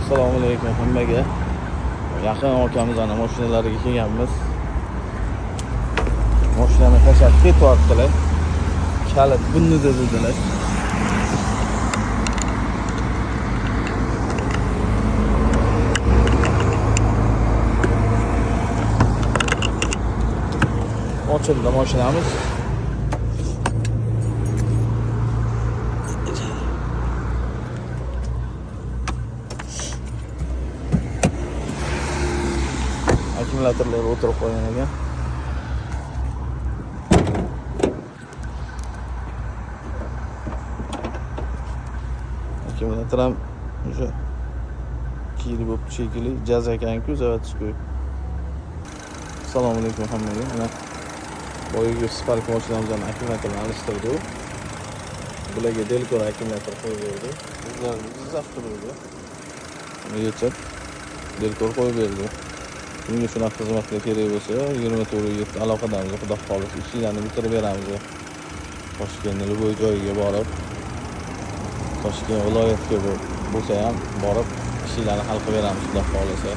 Assalomu alaykum hammaga. Yaqin akamiz ana mashinalariga kelganmiz. Mashinani tashab ketyaptilar. Kalit bunni dedilar. Ochildi mashinamiz. Akkumulyatorlar o'tirib qo'ygan ekan. Akkumulyator ham o'sha kiyili bo'lib shekilli jaz ekan-ku, zavodskiy. Assalomu alaykum hammaga. Mana boyagi Spark mashinamizdan akkumulyatorni alishtirdik. Bularga Delcor akkumulyator qo'yib berdi. Bizlar avtomobilga uni yechib Delcor qo'yib berdi. Bunga shunaqa xizmatlar kerak bo'lsa 24/7 aloqadamiz. Xudo xolisa ishlarni bitirib beramiz. Toshkentning bo'y joyiga borib, Toshkent viloyatiga bo'lsa ham borib ishlarni hal qilib beramiz, xudo xolisa.